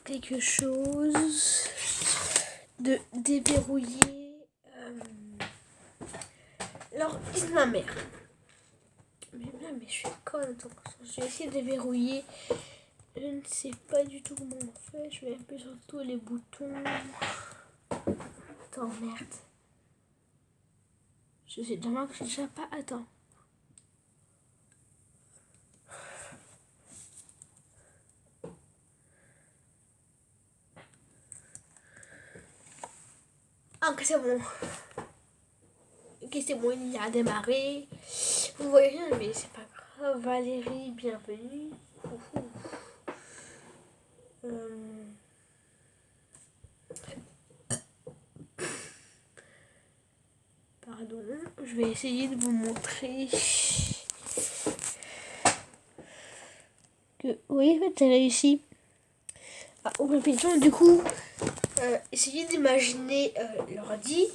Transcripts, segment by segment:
Quelque chose de déverrouiller l'ordi de ma mère. Mais je suis conne. Je vais essayer de déverrouiller. Je ne sais pas du tout comment on fait. Je vais appuyer sur tous les boutons. Attends, merde. Je sais déjà pas. Attends. Ah, ok, c'est bon. Ok, c'est bon, il a démarré. Vous voyez rien, mais c'est pas grave. Valérie, bienvenue. Pardon, je vais essayer de vous montrer que oui, en fait, j'ai réussi à ouvrir le pigeon. Du coup, essayez d'imaginer l'ordi.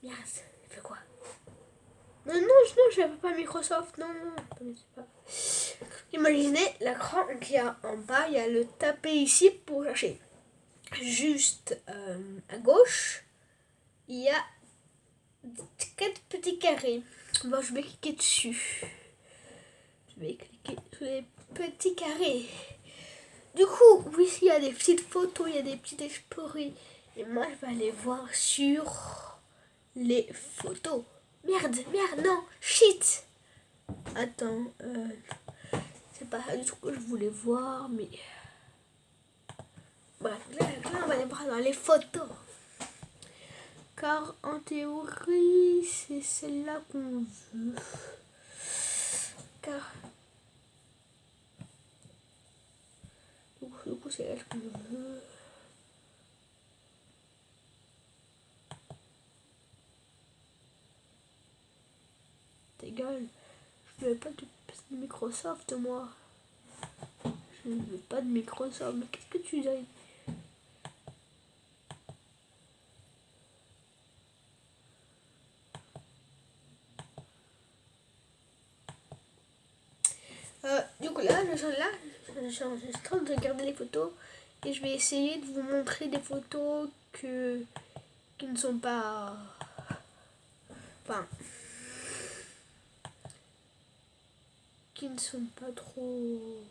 Merde, il fait quoi? Non, je n'avais pas Microsoft. Non, pas. Imaginez l'écran qu'il y a en bas. Il y a le tapé ici pour chercher. Juste à gauche, il y a 4 petits carrés. Bon, je vais cliquer dessus. Je vais cliquer sur les petits carrés. Du coup, oui, il y a des petites photos, il y a des petites explorées. Et moi, je vais aller voir sur les photos. Merde, non, shit. Attends, c'est pas du tout que je voulais voir, mais... Bref, là, on va aller voir dans les photos. Car en théorie, c'est celle-là qu'on veut. Car... Du coup, c'est elle qu'on veut. Ta gueule. Je veux pas de Microsoft, moi. Je ne veux pas de Microsoft. Mais qu'est-ce que tu dis? Du coup, là, je suis en train de regarder les photos. Et je vais essayer de vous montrer des photos qui ne sont pas... Enfin... qui ne sont pas trop...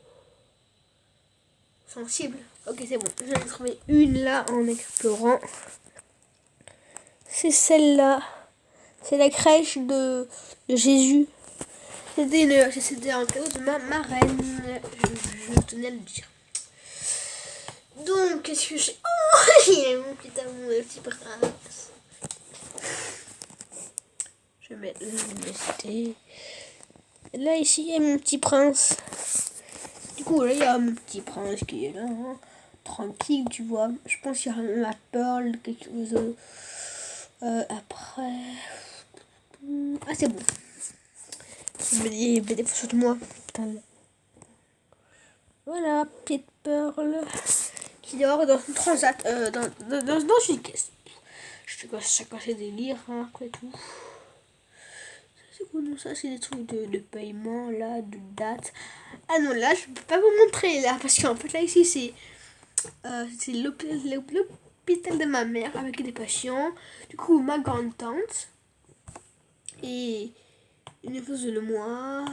sensibles. Ok, c'est bon. J'en ai trouvé une là en explorant. C'est celle-là. C'est la crèche de Jésus. C'était un cadeau de ma marraine. Je tenais à le dire. Donc, qu'est-ce que j'ai... Oh, il est mon petit prince. Je vais mettre l'université. Là, ici, il y a mon petit prince. Du coup, là, il y a mon petit prince qui est là. Hein, tranquille, tu vois. Je pense qu'il y a la Pearl, quelque chose. Après... Ah, c'est bon. Je mets des photos de moi. Putain. Voilà, petite Pearl qui dort dans une transat, dans une caisse. Je sais pas, chacun ses délires, hein, après tout. C'est quoi, non, ça, c'est des trucs de paiement, là, de date. Ah non, là, je peux pas vous montrer, là, parce qu'en fait, là, ici, c'est l'hôpital de ma mère avec des patients. Du coup, ma grande-tante et une fois le mois.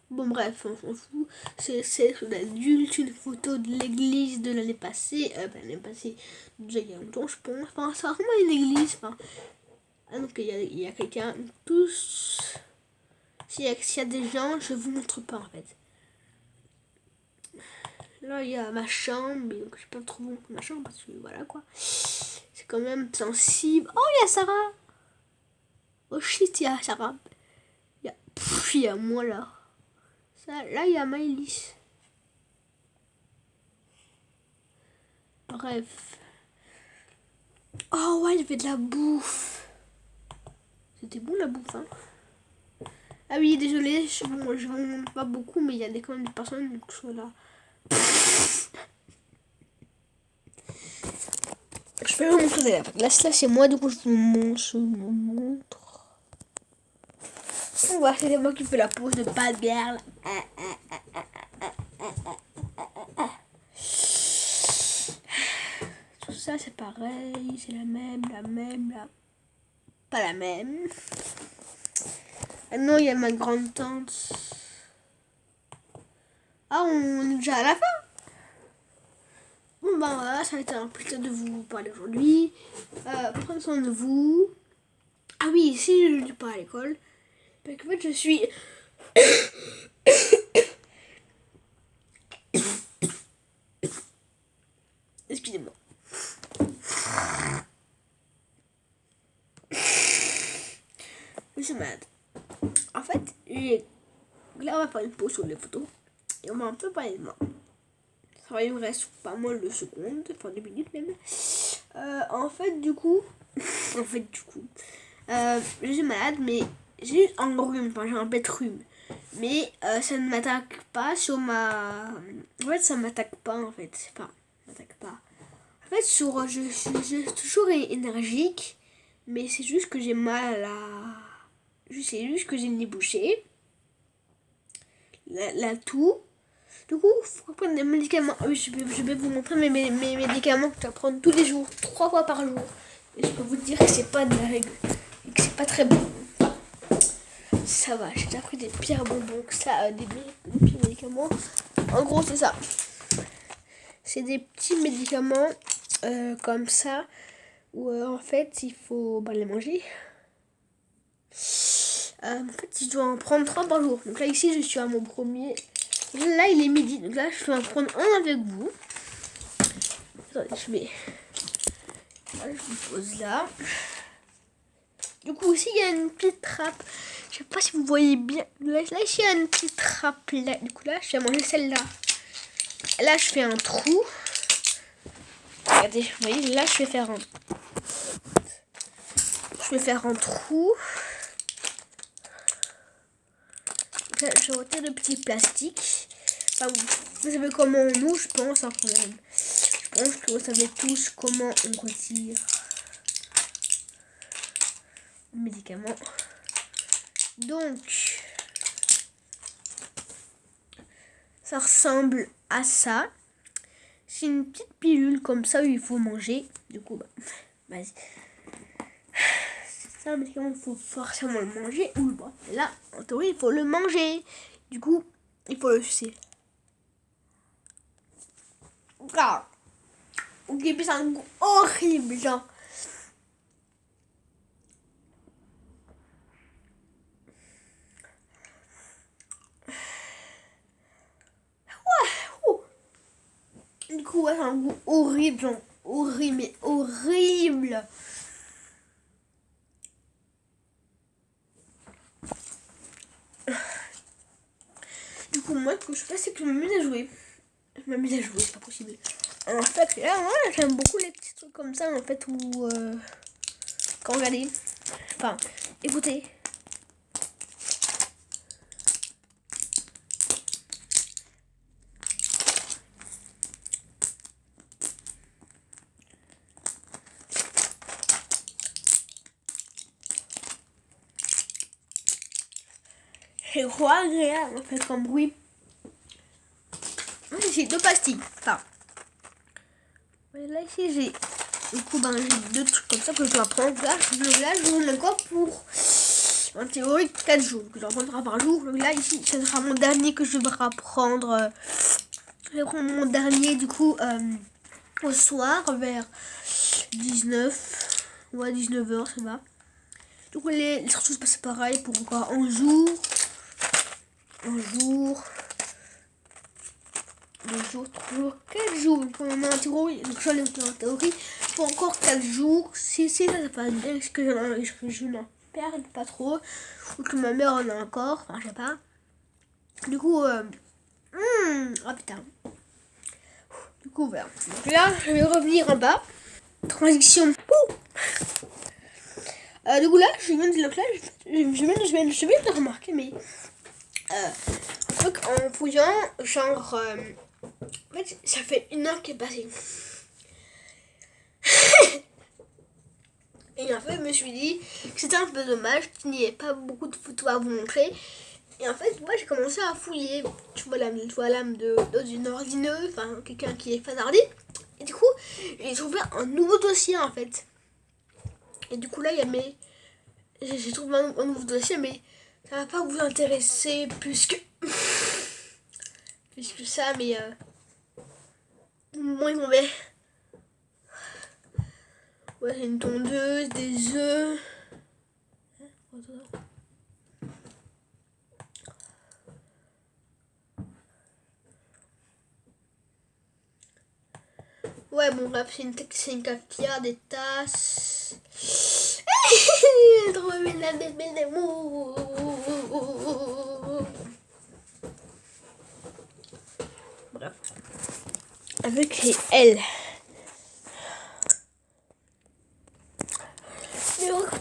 Bon bref, on s'en fout. C'est l'adulte, une photo de l'église de l'année passée. L'année passée, déjà il y a longtemps je pense. Enfin, c'est vraiment une église. Enfin, ah, donc il y a quelqu'un. Tous. S'il y a des gens, je vous montre pas en fait. Là il y a ma chambre, mais donc je sais pas trop vous montrer ma chambre parce que voilà quoi. C'est quand même sensible. Oh, il y a Sarah. Oh shit, il y a Sarah. Il y a moi là. Là il y a Maëlys. Bref. Oh ouais, il y avait de la bouffe. C'était bon la bouffe, hein. Ah oui, désolé, je vous montre pas beaucoup, mais il y a quand même des personnes qui sont là. Je Je vais vous montrer là. Là, c'est moi, du coup, je vous montre. On voit, c'est moi qui fais la pause de pas de bière. Là. Tout ça, c'est pareil. C'est la même, pas la même. Ah non, il y a ma grande tante. Ah, on est déjà à la fin. Bon, ben voilà, ça a été un plaisir de vous parler aujourd'hui. Prenez soin de vous. Ah oui, si je ne suis pas à l'école, parce qu'en fait, je suis... Excusez-moi. Je suis malade. En fait, là, on va faire une pause sur les photos. Et on va un peu parler de moi. Ça il me reste pas mal de secondes, enfin 2 minutes même. En fait, du coup, je suis malade, mais j'ai juste un rhume, enfin j'ai un bête rhume. Mais ça ne m'attaque pas sur ma... En fait, ça m'attaque pas, en fait. Enfin, m'attaque pas. En fait, je suis toujours énergique, mais c'est juste que j'ai mal à... C'est juste que j'ai le nez bouché. La toux. Du coup, il faut prendre des médicaments. Oui, je vais vous montrer mes médicaments que tu vas prendre tous les jours, 3 fois par jour. Et je peux vous dire que c'est pas de la règle. Et que c'est pas très bon. Ça va, j'ai déjà pris des pires bonbons que ça, des pires médicaments. En gros, c'est ça. C'est des petits médicaments comme ça, où en fait, il faut les manger. En fait, je dois en prendre 3 par jour. Donc là, ici, je suis à mon premier. Là, il est midi. Donc là, je vais en prendre un avec vous. Attendez, je vous pose là. Du coup, ici, il y a une petite trappe. Je sais pas si vous voyez bien. Là, ici, il y a une petite trappe là. Du coup, là, je vais manger celle-là. Là, je fais un trou. Regardez, vous voyez, là, je vais faire un trou. Là, je vais ôter le petit plastique. Enfin, vous savez comment on ouvre, je pense, hein, quand même. Je pense que vous savez tous comment on retire le médicament. Donc, ça ressemble à ça. C'est une petite pilule comme ça où il faut manger. Du coup, vas-y. C'est ça le médicament, il faut forcément le manger ou le boire. Et là, en théorie, il faut le manger. Du coup, il faut le sucer. Ah. Ok, puis c'est un goût horrible, genre. Du coup, ouais, c'est un goût horrible, genre. Horrible, mais horrible. Du coup, moi, ce que je fais, c'est que je m'amuse à jouer. C'est pas possible. En fait, là, moi, j'aime beaucoup les petits trucs comme ça, en fait, où... quand regardez... Enfin, écoutez... C'est trop agréable, en fait, comme bruit. J'ai 2 pastilles. Enfin... Là, ici, j'ai... Du coup, j'ai 2 trucs comme ça que je dois prendre. Là, je vous encore pour... En théorie, 4 jours. Que j'en prendrai par jour. Donc là, ici, ce sera mon dernier que je devrai prendre. Je vais prendre mon dernier, du coup, au soir, vers 19 ou à 19h, ça va. Du coup, les surtout, c'est passé pareil pour encore un jour. 2 jours, 3 jours, 4 jours. Donc, on est en théorie. Donc, j'en ai en théorie pour encore 4 jours. Si ça passe bien, est-ce que je n'en perds pas trop. Ou que ma mère en a encore. Enfin, je sais pas. Du coup, oh putain. Du coup, voilà. Donc là, je vais revenir en bas. Transition. Du coup, là, je viens de remarquer, mais un truc en fouillant, genre, en fait, ça fait 1 heure qui est passée. Et en fait, je me suis dit que c'était un peu dommage qu'il n'y ait pas beaucoup de photos à vous montrer. Et en fait, moi, j'ai commencé à fouiller. Tu vois l'âme d'une ordineuse, enfin, quelqu'un qui est fanardi. Et du coup, j'ai trouvé un nouveau dossier, en fait. Et du coup, là, il y a mes... J'ai trouvé un nouveau dossier, mais ça va pas vous intéresser plus que... plus que ça, mais... moins mauvais. Ouais, c'est une tondeuse, des œufs... Ouais, bon, bref, c'est une cafetière, des tasses. Trop bien, des mots. Bref. Avec les L.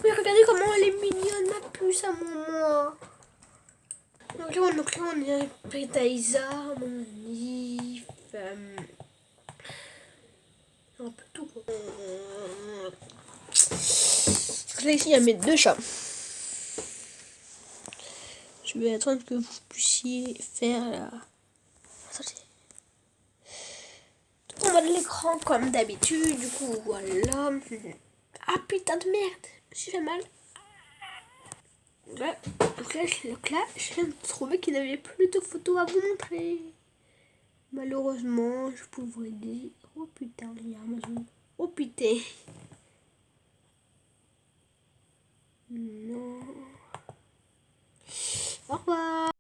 Mais regardez comment elle est mignonne, ma puce à moi. Donc là, on est avec Taïsa, mon Nif. Un peu tout, quoi. Là, ici, il y a mes deux chats. Je vais attendre que vous puissiez faire la... Attendez. On va de l'écran comme d'habitude, du coup, voilà. Ah putain de merde, je me suis fait mal. Ouais. Donc là, je viens de trouver qu'il n'avait plus de photos à vous montrer. Malheureusement, je pourrais dire... Oh putain, il y a Amazon. Oh putain. Non. Au revoir.